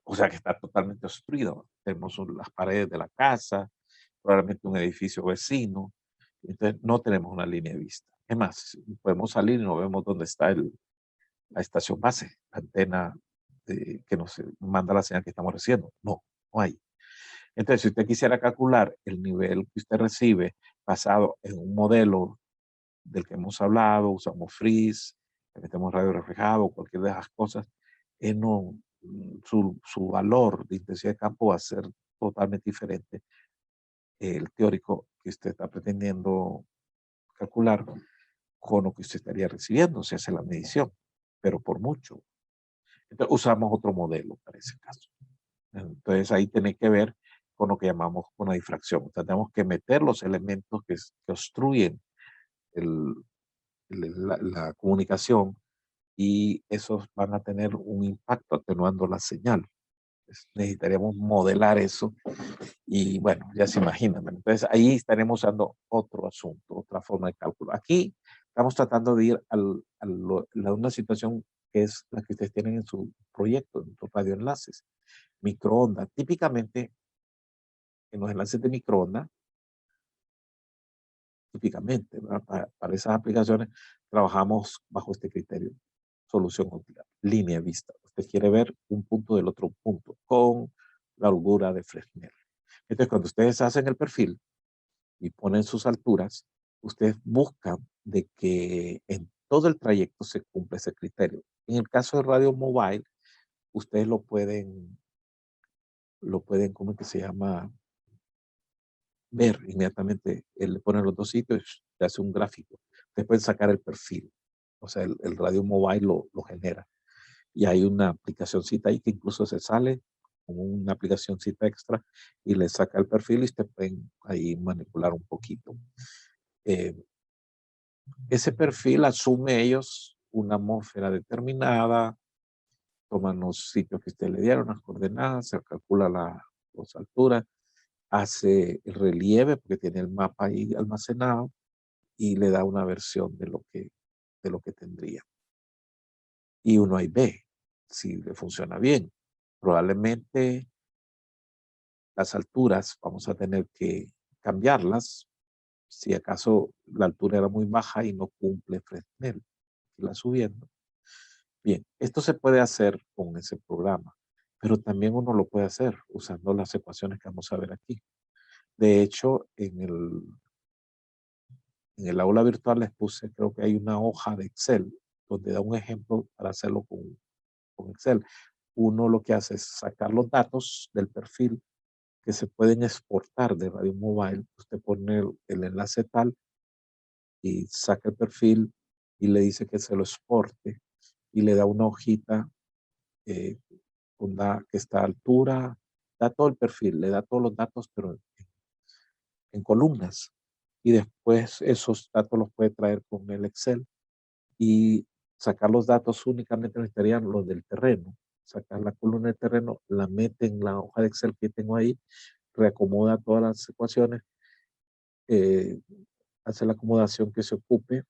Speaker 1: O sea que está totalmente obstruido. Tenemos las paredes de la casa, probablemente un edificio vecino. Entonces no tenemos una línea de vista. Es más, podemos salir y no vemos dónde está la estación base, la antena que nos manda la señal que estamos recibiendo. No, no hay. Entonces, si usted quisiera calcular el nivel que usted recibe basado en un modelo del que hemos hablado, usamos Friis, le metemos radio reflejado, cualquier de esas cosas, no, su valor de intensidad de campo va a ser totalmente diferente el teórico que usted está pretendiendo calcular con lo que usted estaría recibiendo, se hace la medición, pero por mucho. Entonces usamos otro modelo para ese caso. Entonces ahí tiene que ver con lo que llamamos una difracción. O sea, tenemos que meter los elementos que obstruyen el, la comunicación y esos van a tener un impacto atenuando la señal. Necesitaríamos modelar eso y bueno, ya se imaginan. Entonces ahí estaremos usando otro asunto, otra forma de cálculo. Aquí estamos tratando de ir a una situación que es la que ustedes tienen en su proyecto, en sus radioenlaces, microondas. Típicamente en los enlaces de microondas, típicamente, para esas aplicaciones, trabajamos bajo este criterio. Solución óptica, línea de vista. Usted quiere ver un punto del otro punto con la holgura de Fresnel. Entonces, cuando ustedes hacen el perfil y ponen sus alturas, ustedes buscan de que en todo el trayecto se cumpla ese criterio. En el caso de radio mobile, ustedes ¿cómo es que se llama? Ver inmediatamente, él le pone los dos sitios, te hace un gráfico. Ustedes pueden sacar el perfil, o sea, el radio mobile lo genera. Y hay una aplicacióncita ahí que incluso se sale como una aplicacióncita extra y le saca el perfil y ustedes pueden ahí manipular un poquito. Eh, ese perfil asume ellos una atmósfera determinada, toman los sitios que usted le dieron, las coordenadas, se calcula las alturas, hace el relieve porque tiene el mapa ahí almacenado y le da una versión de lo que tendría. Y uno ahí ve si le funciona bien. Probablemente las alturas vamos a tener que cambiarlas si acaso la altura era muy baja y no cumple Fresnel, y la subiendo. Bien, esto se puede hacer con ese programa, pero también uno lo puede hacer usando las ecuaciones que vamos a ver aquí. De hecho, en el aula virtual les puse, creo que hay una hoja de Excel donde da un ejemplo para hacerlo con Excel. Uno lo que hace es sacar los datos del perfil que se pueden exportar de Radio Mobile. Usted pone el enlace tal y saca el perfil y le dice que se lo exporte y le da una hojita eh, que está a altura, da todo el perfil, le da todos los datos, pero en columnas. y después esos datos los puede traer con el Excel y sacar los datos únicamente necesitarían los del terreno. Sacar la columna de terreno, la mete en la hoja de Excel que tengo ahí, reacomoda todas las ecuaciones, eh, hace la acomodación que se ocupe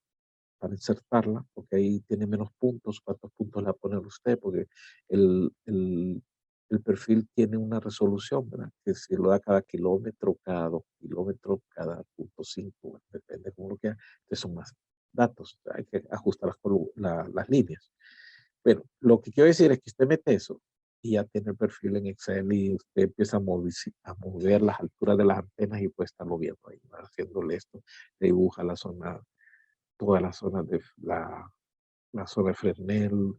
Speaker 1: para insertarla, porque ahí tiene menos puntos, cuántos puntos le va a poner usted, porque el, el, el perfil tiene una resolución, ¿verdad? Que si lo da cada kilómetro, cada 2 kilómetros, cada punto 5, depende de cómo lo quiera, entonces son más datos, hay que ajustar las líneas. Pero lo que quiero decir es que usted mete eso y ya tiene el perfil en Excel y usted empieza a mover las alturas de las antenas y puede estarlo viendo ahí, ¿verdad? Haciéndole esto, dibuja la zona, todas las zonas de la zona de Fresnel,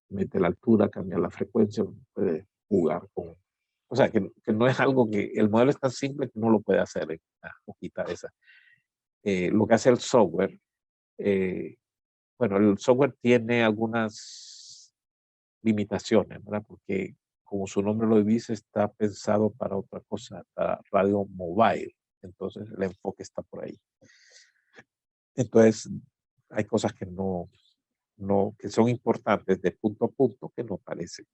Speaker 1: mete la altura, cambia la frecuencia, puede jugar con... O sea, que no es algo que el modelo es tan simple que no lo puede hacer en una hojita esa. Lo que hace el software, eh, bueno, el software tiene algunas limitaciones, ¿verdad? Porque como su nombre lo dice, está pensado para otra cosa, para radio mobile. Entonces el enfoque está por ahí. Entonces hay cosas que que son importantes de punto a punto que no parecen.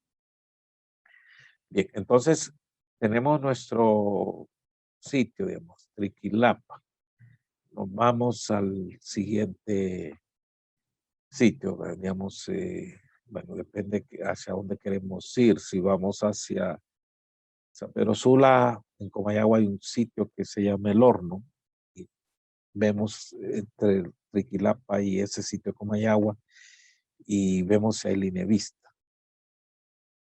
Speaker 1: Bien, entonces tenemos nuestro sitio, digamos, Triquilapa. Nos vamos al siguiente sitio, digamos, bueno, depende hacia dónde queremos ir. Si vamos hacia San Pedro Sula, en Comayagua hay un sitio que se llama El Horno. Y vemos entre Triquilapa y ese sitio de Comayagua y vemos si hay línea vista,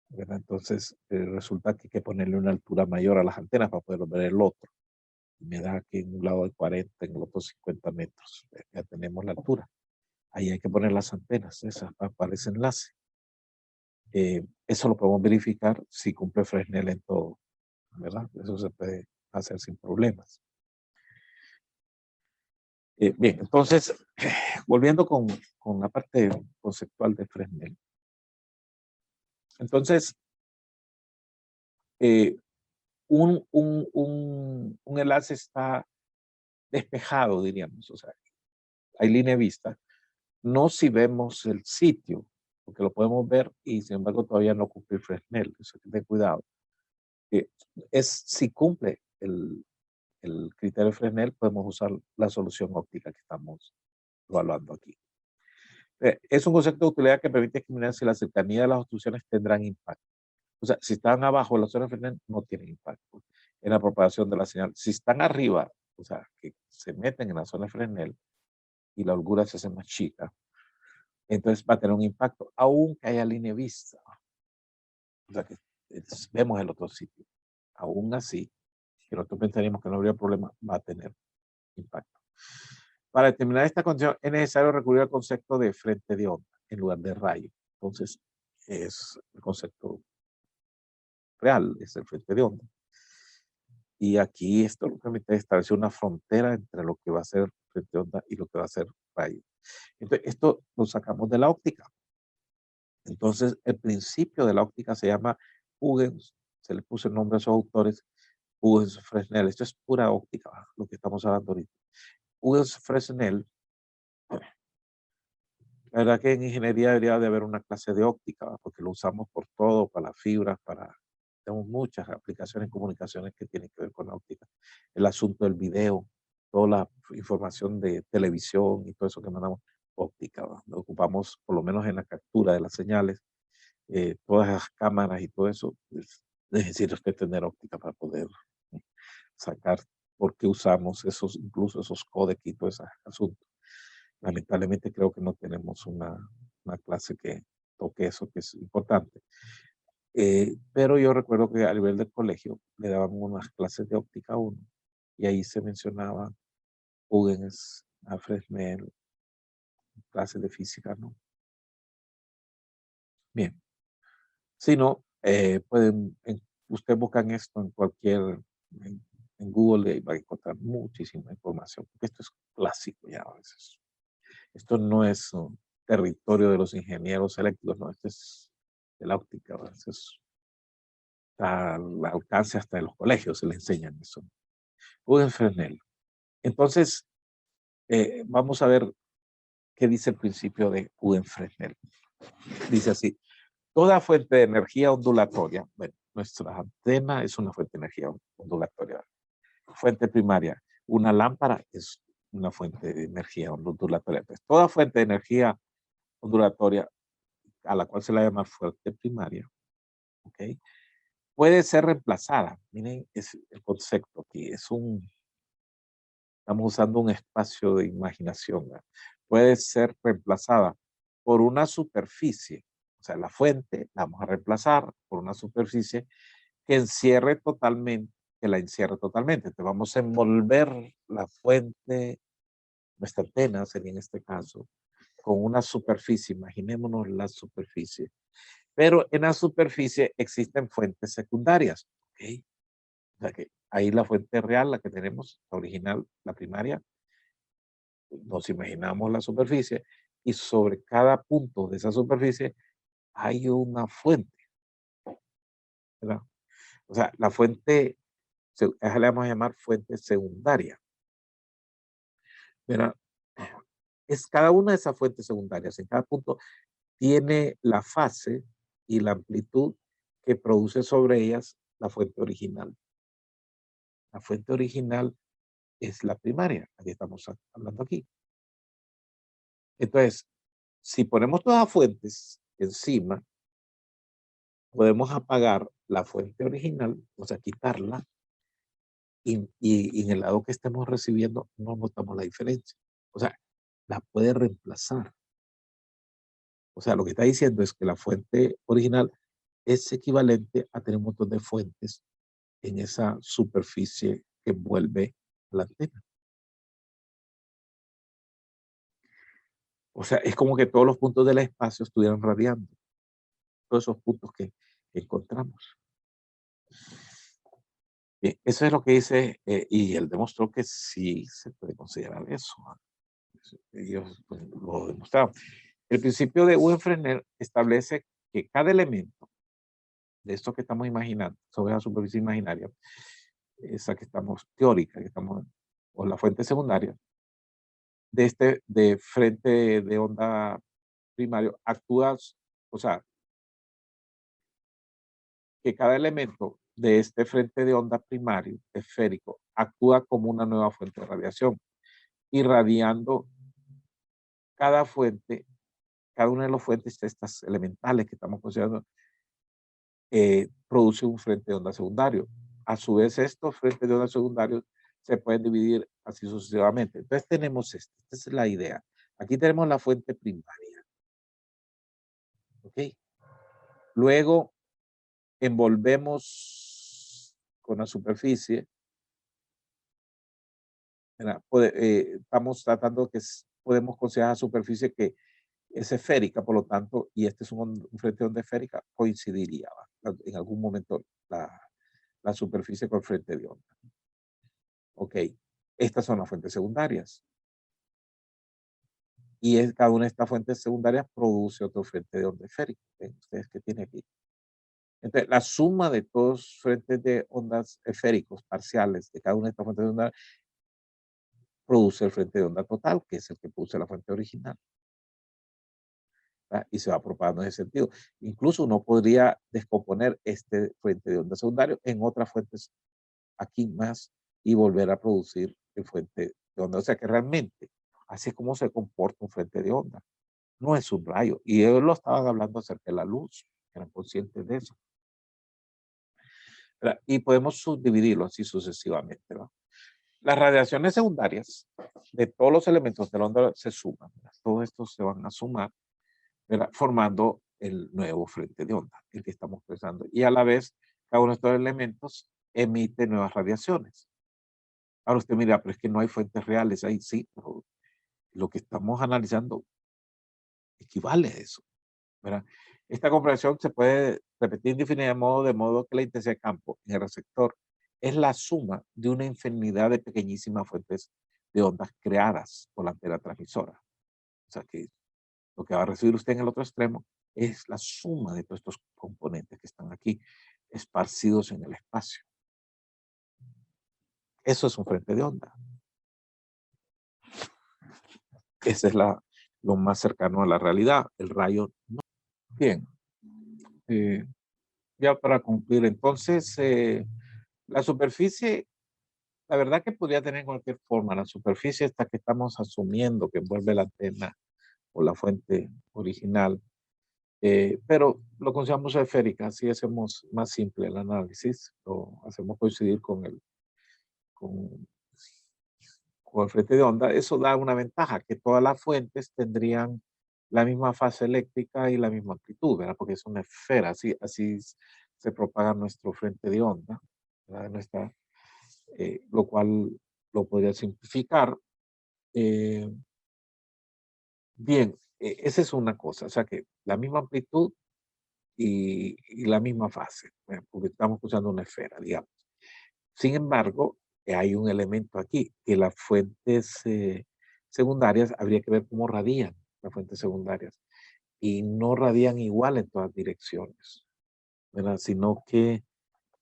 Speaker 1: ¿verdad? Entonces resulta que hay que ponerle una altura mayor a las antenas para poder ver el otro. Y me da que en un lado hay 40, en el otro 50 metros. Ya tenemos la altura. Ahí hay que poner las antenas, esas para ese enlace. Eso lo podemos verificar si cumple Fresnel en todo, ¿verdad? Eso se puede hacer sin problemas. Bien, entonces, volviendo con la parte conceptual de Fresnel. Entonces, eh, un enlace está despejado, diríamos, o sea, hay línea de vista, no si vemos el sitio, porque lo podemos ver y sin embargo todavía no cumple Fresnel, eso hay que tener cuidado. Eh, es si cumple el criterio de Fresnel, podemos usar la solución óptica que estamos evaluando aquí. Es un concepto de utilidad que permite discriminar si la cercanía de las obstrucciones tendrán impacto. O sea, si están abajo de la zona de Fresnel, no tienen impacto en la propagación de la señal. Si están arriba, o sea, que se meten en la zona de Fresnel y la holgura se hace más chica, entonces va a tener un impacto, aunque haya línea vista. O sea, que vemos el otro sitio. Aún así, que nosotros pensaríamos que no habría problema, va a tener impacto. Para determinar esta condición es necesario recurrir al concepto de frente de onda en lugar de rayo. Entonces, es el concepto real, es el frente de onda. Y aquí esto lo permite establecer una frontera entre lo que va a ser frente de onda y lo que va a ser rayo. Entonces, esto lo sacamos de la óptica. Entonces, el principio de la óptica se llama Huygens, se le puso el nombre a esos autores, Huygens Fresnel. Esto es pura óptica, lo que estamos hablando ahorita. Huygens Fresnel, la verdad que en ingeniería debería de haber una clase de óptica, porque lo usamos por todo, para las fibras, tenemos muchas aplicaciones en comunicaciones que tienen que ver con la óptica. El asunto del video, toda la información de televisión y todo eso que mandamos, óptica, ¿va? Lo ocupamos por lo menos en la captura de las señales, todas las cámaras y todo eso, pues, necesita usted tener óptica para poder sacar por qué usamos esos, incluso esos códecs y todo ese asunto. Lamentablemente creo que no tenemos una clase que toque eso, que es importante. Pero yo recuerdo que a nivel del colegio le daban unas clases de óptica 1 y ahí se mencionaba Huygens, a Fresnel, clases de física, ¿no? Bien. Si no, usted buscan esto en en, en Google y va a encontrar muchísima información, porque esto es clásico ya a veces. Esto no es un territorio de los ingenieros eléctricos, no, esto es de la óptica, ¿verdad? Esto es al alcance hasta de los colegios, se le enseñan eso. Guggen Fresnel. Entonces, vamos a ver qué dice el principio de Uhlenfresnel. Dice así, toda fuente de energía ondulatoria, bueno, nuestra antena es una fuente de energía ondulatoria. Fuente primaria, una lámpara es una fuente de energía ondulatoria. Entonces, toda fuente de energía ondulatoria, a la cual se la llama fuente primaria, ¿ok? Puede ser reemplazada. Miren, es el concepto aquí, estamos usando un espacio de imaginación, ¿verdad? Puede ser reemplazada por una superficie, o sea, la fuente la vamos a reemplazar por una superficie que encierre totalmente, que la encierre totalmente. Entonces vamos a envolver la fuente, nuestra antena sería en este caso, con una superficie, imaginémonos la superficie. Pero en la superficie existen fuentes secundarias, ¿ok? O sea que ahí la fuente real, la que tenemos, la original, la primaria, nos imaginamos la superficie y sobre cada punto de esa superficie hay una fuente, ¿verdad? O sea, la fuente, esa le vamos a llamar fuente secundaria, ¿verdad? Es cada una de esas fuentes secundarias, en cada punto tiene la fase y la amplitud que produce sobre ellas la fuente original. La fuente original es la primaria, la que estamos hablando aquí. Entonces, si ponemos todas las fuentes encima, podemos apagar la fuente original, o sea, quitarla, y en el lado que estemos recibiendo no notamos la diferencia. O sea, la puede reemplazar. O sea, lo que está diciendo es que la fuente original es equivalente a tener un montón de fuentes en esa superficie que envuelve la antena. O sea, es como que todos los puntos del espacio estuvieran radiando, todos esos puntos que encontramos. Eso es lo que dice, y él demostró que sí se puede considerar eso. Ellos pues, lo demostraron. El principio de Uhlenfresnel establece que cada elemento de esto que estamos imaginando sobre la superficie imaginaria, esa que estamos teórica, que estamos, o la fuente secundaria, de frente de onda primario, actúa, o sea, que cada elemento de este frente de onda primario esférico actúa como una nueva fuente de radiación, irradiando cada fuente, cada una de las fuentes de estas elementales que estamos considerando, produce un frente de onda secundario. A su vez, estos frentes de onda secundarios se pueden dividir así sucesivamente. Entonces tenemos esta es la idea. Aquí tenemos la fuente primaria. ¿Ok? Luego envolvemos con la superficie. Estamos tratando que podemos considerar la superficie que es esférica, por lo tanto, y este es un frente de onda esférica, coincidiría en algún momento la superficie con el frente de onda. Ok, estas son las fuentes secundarias. Y cada una de estas fuentes secundarias produce otro frente de onda esférico. ¿Ven ustedes que tiene aquí? Entonces, la suma de todos los frentes de ondas esféricos parciales de cada una de estas fuentes de onda produce el frente de onda total, que es el que produce la fuente original. ¿Verdad? Y se va propagando en ese sentido. Incluso uno podría descomponer este frente de onda secundario en otras fuentes aquí más y volver a producir el fuente de onda. O sea que realmente así es como se comporta un frente de onda. No es un rayo. Y ellos lo estaban hablando acerca de la luz, eran conscientes de eso. ¿Verdad? Y podemos subdividirlo así sucesivamente. ¿Verdad? Las radiaciones secundarias de todos los elementos de la onda se suman. ¿Verdad? Todos estos se van a sumar, ¿verdad? Formando el nuevo frente de onda, el que estamos pensando. Y a la vez, cada uno de estos elementos emite nuevas radiaciones. Ahora usted mira, pero es que no hay fuentes reales ahí, sí, pero lo que estamos analizando equivale a eso, ¿verdad? Esta comparación se puede repetir indefinidamente de modo que la intensidad de campo en el receptor es la suma de una infinidad de pequeñísimas fuentes de ondas creadas por la antena transmisora. O sea que lo que va a recibir usted en el otro extremo es la suma de todos estos componentes que están aquí esparcidos en el espacio. Eso es un frente de onda. Esa es lo más cercano a la realidad. El rayo no. Bien. Ya para concluir, entonces, la superficie, la verdad que podría tener cualquier forma. La superficie esta que estamos asumiendo que envuelve la antena o la fuente original, pero lo consideramos esférica, así hacemos más simple el análisis, lo hacemos coincidir con, con el frente de onda. Eso da una ventaja, que todas las fuentes tendrían la misma fase eléctrica y la misma amplitud, ¿verdad? Porque es una esfera, así se propaga nuestro frente de onda, ¿verdad? Lo cual lo podría simplificar. Eh, Bien, esa es una cosa, o sea que la misma amplitud y la misma fase, porque estamos usando una esfera, digamos. Sin embargo, hay un elemento aquí, que las fuentes secundarias, habría que ver cómo radian las fuentes secundarias, y no radian igual en todas direcciones, ¿verdad? Sino que,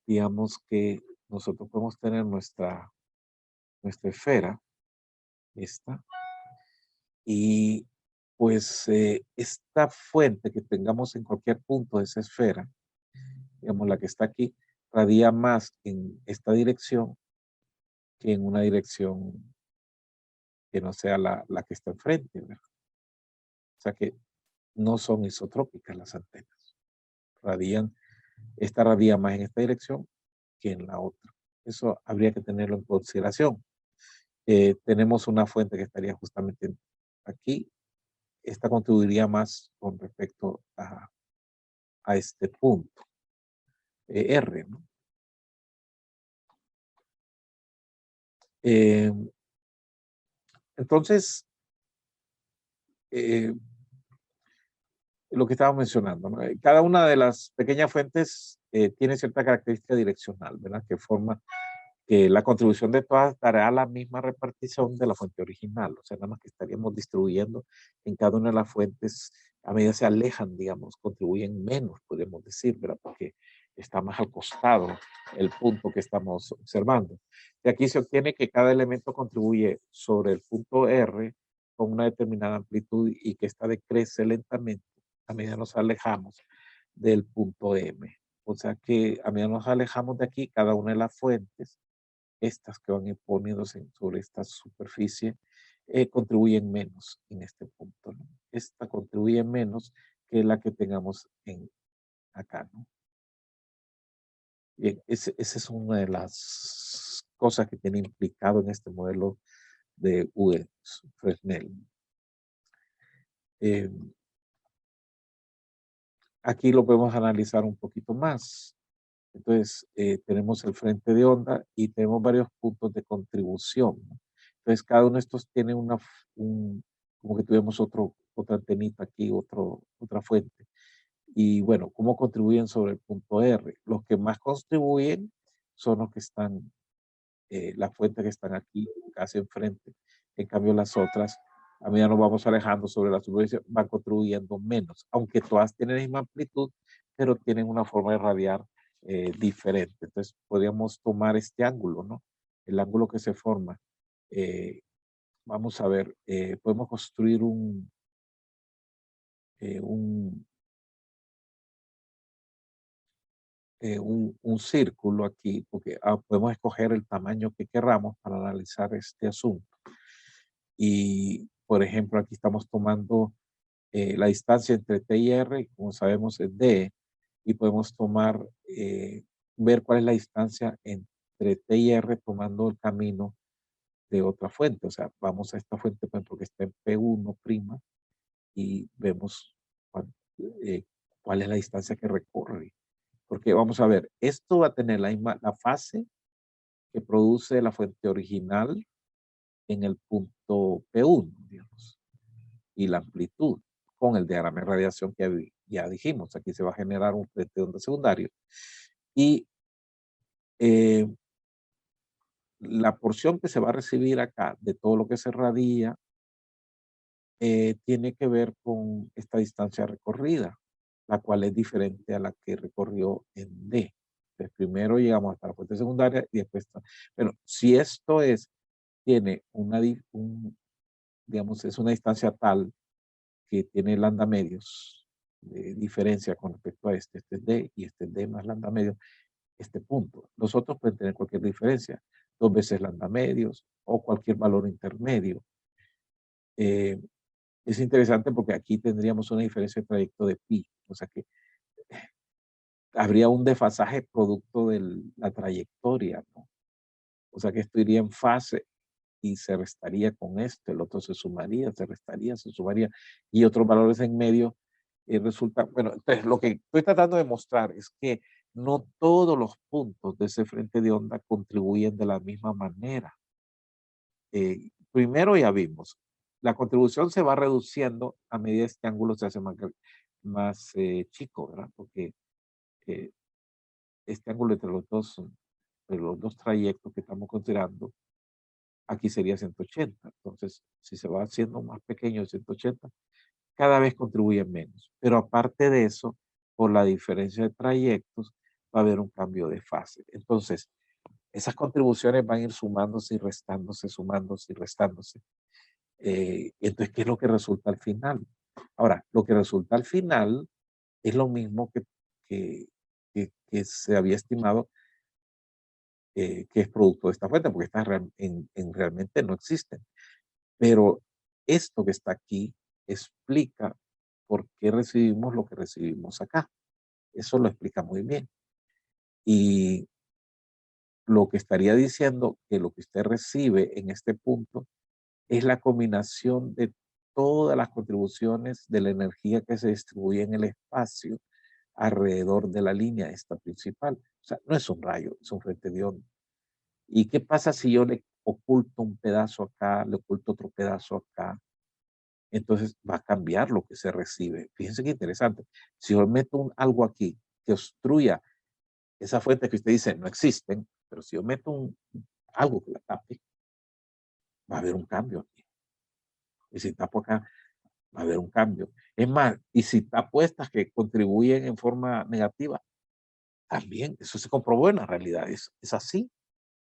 Speaker 1: digamos que nosotros podemos tener nuestra esfera, esta, y pues esta fuente que tengamos en cualquier punto de esa esfera, digamos la que está aquí, radia más en esta dirección que en una dirección que no sea la que está enfrente, ¿verdad? O sea que no son isotrópicas las antenas. Radian, esta radia más en esta dirección que en la otra. Eso habría que tenerlo en consideración. Tenemos una fuente que estaría justamente aquí. Esta contribuiría más con respecto a este punto. R, ¿no? Eh, entonces, eh, lo que estaba mencionando, ¿no? Cada una de las pequeñas fuentes tiene cierta característica direccional, ¿verdad? Que forma que la contribución de todas dará la misma repartición de la fuente original, o sea, nada más que estaríamos distribuyendo en cada una de las fuentes a medida que se alejan, digamos, contribuyen menos, podemos decir, ¿verdad? Porque está más al costado el punto que estamos observando. De aquí se obtiene que cada elemento contribuye sobre el punto R con una determinada amplitud y que ésta decrece lentamente a medida que nos alejamos del punto M. O sea que a medida que nos alejamos de aquí, cada una de las fuentes, estas que van poniéndose sobre esta superficie, contribuyen menos en este punto, ¿no? Esta contribuye menos que la que tengamos acá, ¿no? Bien, esa es una de las cosas que tiene implicado en este modelo de Fresnel. Eh, Aquí lo podemos analizar un poquito más. Entonces, tenemos el frente de onda y tenemos varios puntos de contribución, ¿no? Entonces, cada uno de estos tiene como que tuvimos otra antenita aquí, otra fuente. Y bueno, ¿cómo contribuyen sobre el punto R? Los que más contribuyen son los que están, las fuentes que están aquí, casi enfrente. En cambio, las otras, a medida nos vamos alejando sobre la superficie, van contribuyendo menos, aunque todas tienen la misma amplitud, pero tienen una forma de radiar diferente. Entonces, podríamos tomar este ángulo, ¿no? El ángulo que se forma. Eh, Vamos a ver, podemos construir eh, un, un círculo aquí, porque podemos escoger el tamaño que queramos para analizar este asunto. Y, por ejemplo, aquí estamos tomando la distancia entre T y R, como sabemos es D, y podemos ver cuál es la distancia entre T y R tomando el camino de otra fuente. O sea, vamos a esta fuente, por ejemplo, que está en P1', y vemos cuál, eh, cuál es la distancia que recorre. Porque vamos a ver, esto va a tener la fase que produce la fuente original en el punto P1, digamos, y la amplitud con el diagrama de radiación que ya dijimos. Aquí se va a generar un frente de onda secundario. Y eh, la porción que se va a recibir acá de todo lo que se radia tiene que ver con esta distancia recorrida, la cual es diferente a la que recorrió en D. Entonces, primero llegamos hasta la fuente secundaria y después está. Bueno, si esto tiene digamos, es una distancia tal que tiene lambda medios de diferencia con respecto a este es D y este es D más lambda medio, este punto. Los otros pueden tener cualquier diferencia, 2 veces lambda medios o cualquier valor intermedio. Eh, es interesante porque aquí tendríamos una diferencia de trayecto de pi, o sea que habría un desfasaje producto de la trayectoria, ¿no? O sea que esto iría en fase y se restaría con esto, el otro se sumaría, se restaría, se sumaría, y otros valores en medio resulta, bueno, entonces lo que estoy tratando de mostrar es que no todos los puntos de ese frente de onda contribuyen de la misma manera. Primero ya vimos, la contribución se va reduciendo a medida que este ángulo se hace más chico, ¿verdad? Porque eh, este ángulo entre los dos trayectos que estamos considerando, aquí sería 180. Entonces, si se va haciendo más pequeño de 180, cada vez contribuye menos. Pero aparte de eso, por la diferencia de trayectos, va a haber un cambio de fase. Entonces, esas contribuciones van a ir sumándose y restándose, sumándose y restándose. Entonces, ¿qué es lo que resulta al final? Ahora, lo que resulta al final es lo mismo que, que se había estimado que es producto de esta fuente, porque estas realmente no existen. Pero esto que está aquí explica por qué recibimos lo que recibimos acá. Eso lo explica muy bien. Y lo que estaría diciendo que lo que usted recibe en este punto es la combinación de todas las contribuciones de la energía que se distribuye en el espacio alrededor de la línea esta principal. O sea, no es un rayo, es un frente de onda. ¿Y qué pasa si yo le oculto un pedazo acá, le oculto otro pedazo acá? Entonces va a cambiar lo que se recibe. Fíjense qué interesante. Si yo meto algo aquí que obstruya esa fuente que usted dice no existen, pero si yo meto algo que la tape, va a haber un cambio aquí. Y si tapo acá, va a haber un cambio. Es más, y si tapo estas que contribuyen en forma negativa, también eso se comprobó en la realidad. Es así.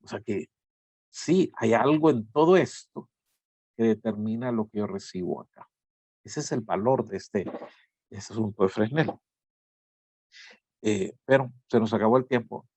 Speaker 1: O sea que sí, hay algo en todo esto que determina lo que yo recibo acá. Ese es el valor de este asunto de Fresnel. Pero se nos acabó el tiempo.